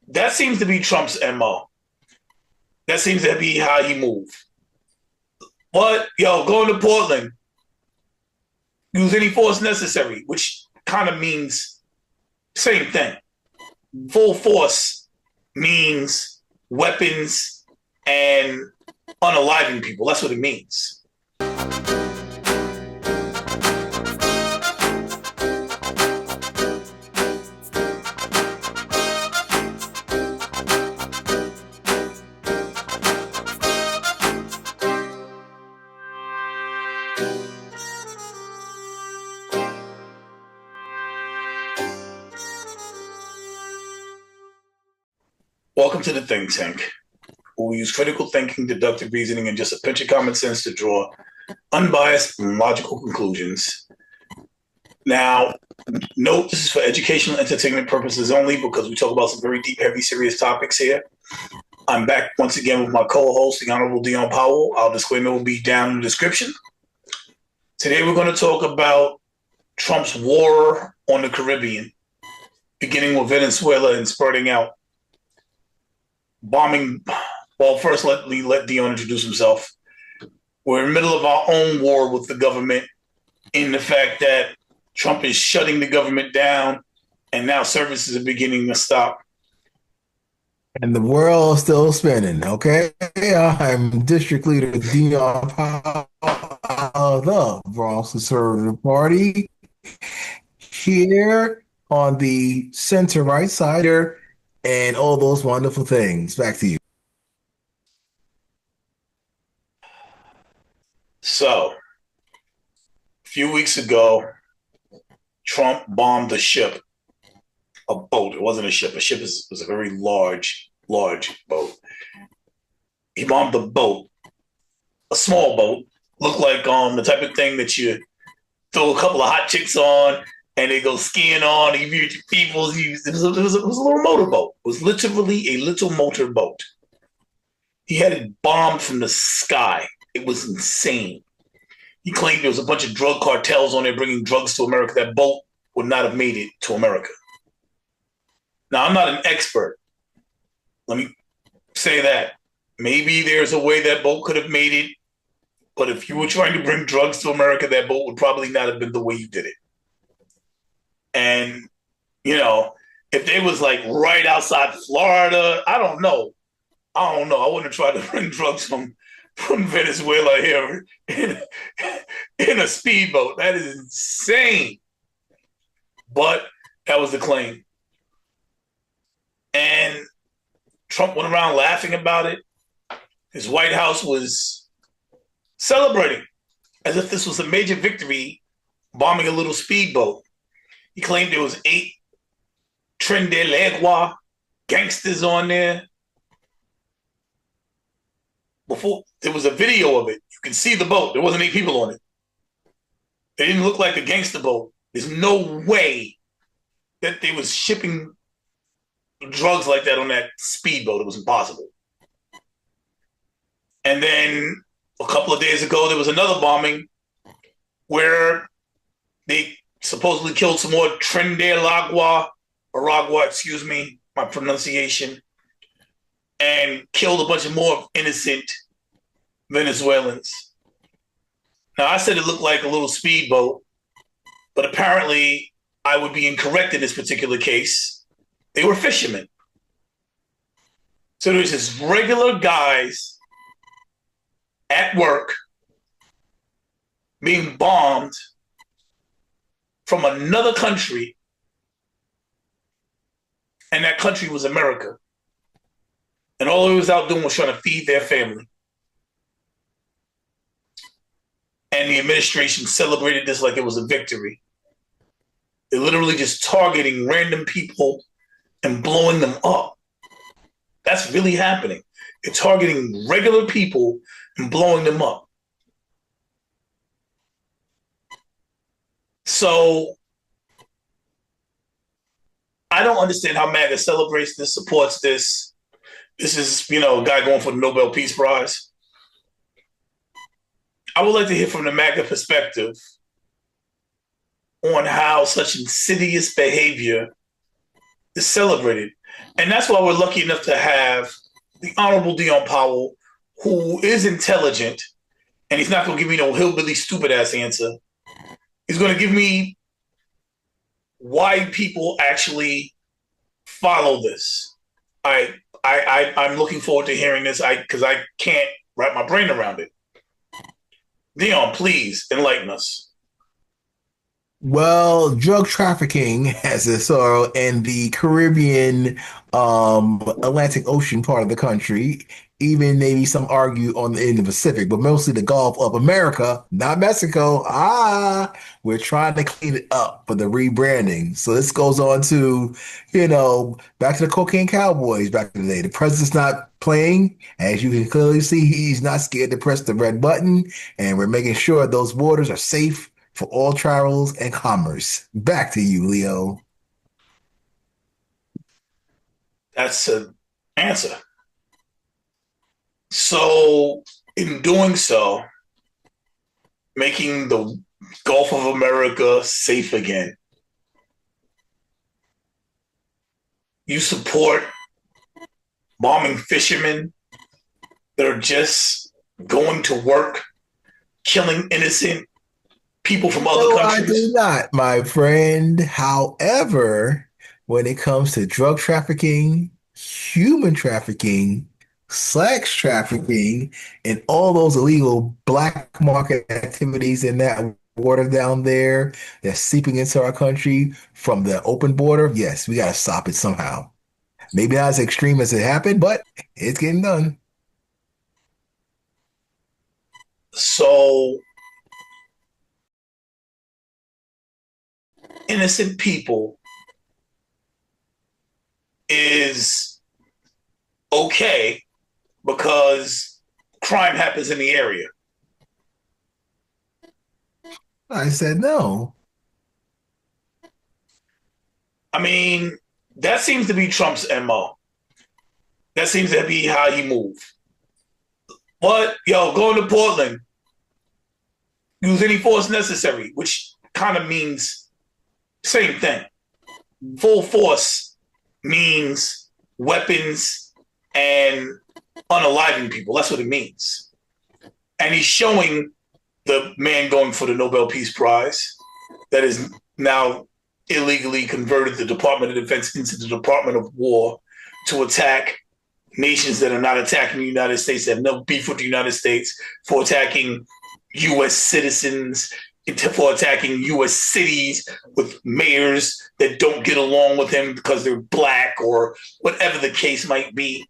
That seems to be Trump's MO. That seems to be how he moves. But, going to Portland, use any force necessary, which kind of means same thing. Full force means weapons and unaliving people. That's what it means. Welcome to the think tank. We use critical thinking, deductive reasoning, and just a pinch of common sense to draw unbiased and logical conclusions. Now, note this is for educational entertainment purposes only because we talk about some very deep, heavy, serious topics here. I'm back once again with my co-host, the Honorable Dion Powell. Our disclaimer will be down in the description. Today we're going to talk about Trump's war on the Caribbean, beginning with Venezuela and spreading out. Bombing. Well, first let Dion introduce himself. We're in the middle of our own war with the government in the fact that Trump is shutting the government down and now services are beginning to stop. And the world's still spinning, okay? I'm District Leader Dion Powell of the Bronx Conservative Party here on the center right side here and all those wonderful things. Back to you. So, a few weeks ago, Trump bombed a ship, a boat. It wasn't a ship. A ship was a very large boat. He bombed a boat, a small boat, looked like the type of thing that you throw a couple of hot chicks on and they go skiing on. It was a little motorboat. It was literally a little motorboat. He had it bombed from the sky. It was insane. He claimed there was a bunch of drug cartels on there bringing drugs to America. That boat would not have made it to America. Now, I'm not an expert. Let me say that. Maybe there's a way that boat could have made it, but if you were trying to bring drugs to America, that boat would probably not have been the way you did it. And, if they was like right outside Florida, I don't know. I wouldn't have tried to bring drugs from Venezuela here in a speedboat. That is insane. But that was the claim. And Trump went around laughing about it. His White House was celebrating as if this was a major victory, bombing a little speedboat. He claimed there was 8 Tren de l'Agua gangsters on there. Before there was a video of it, you can see the boat. There wasn't 8 people on it. They didn't look like a gangster boat. There's no way that they was shipping drugs like that on that speedboat. It was impossible. And then a couple of days ago, there was another bombing where they supposedly killed some more Tren de l'Agua, Aragua, excuse me, my pronunciation, and killed a bunch of more innocent Venezuelans. Now, I said it looked like a little speedboat, but apparently I would be incorrect in this particular case. They were fishermen. So there's just regular guys at work being bombed from another country, and that country was America. And all they was out doing was trying to feed their family. And the administration celebrated this like it was a victory. They're literally just targeting random people and blowing them up. That's really happening. They're targeting regular people and blowing them up. So I don't understand how MAGA celebrates this, supports this. This is, a guy going for the Nobel Peace Prize. I would like to hear from the MAGA perspective on how such insidious behavior is celebrated. And that's why we're lucky enough to have the Honorable Dion Powell, who is intelligent, and he's not going to give me no hillbilly stupid ass answer. He's going to give me why people actually follow this. I'm looking forward to hearing this because I can't wrap my brain around it. Dion, please enlighten us. Well, drug trafficking has a sorrow in the Caribbean, Atlantic Ocean part of the country. Even maybe some argue in the Pacific, but mostly the Gulf of America, not Mexico. We're trying to clean it up for the rebranding. So this goes on to, back to the cocaine cowboys back in the day. The president's not playing. As you can clearly see, he's not scared to press the red button, and we're making sure those waters are safe for all travels and commerce. Back to you, Leo. That's an answer. So, in doing so, making the Gulf of America safe again, you support bombing fishermen that are just going to work, killing innocent people from other No, I countries. do not, my friend. However, when it comes to drug trafficking, human trafficking, sex trafficking, and all those illegal black market activities in that water down there that's seeping into our country from the open border, yes, we got to stop it somehow. Maybe not as extreme as it happened, but it's getting done. So, innocent people is okay because crime happens in the area. I said no. I mean, that seems to be Trump's MO. That seems to be how he moves. But, going to Portland, use any force necessary, which kind of means same thing. Full force means weapons and unaliving people. That's what it means. And he's showing the man going for the Nobel Peace Prize that is now illegally converted the Department of Defense into the Department of War to attack nations that are not attacking the United States, that have no beef with the United States, for attacking U.S. citizens, for attacking U.S. cities with mayors that don't get along with him because they're black or whatever the case might be.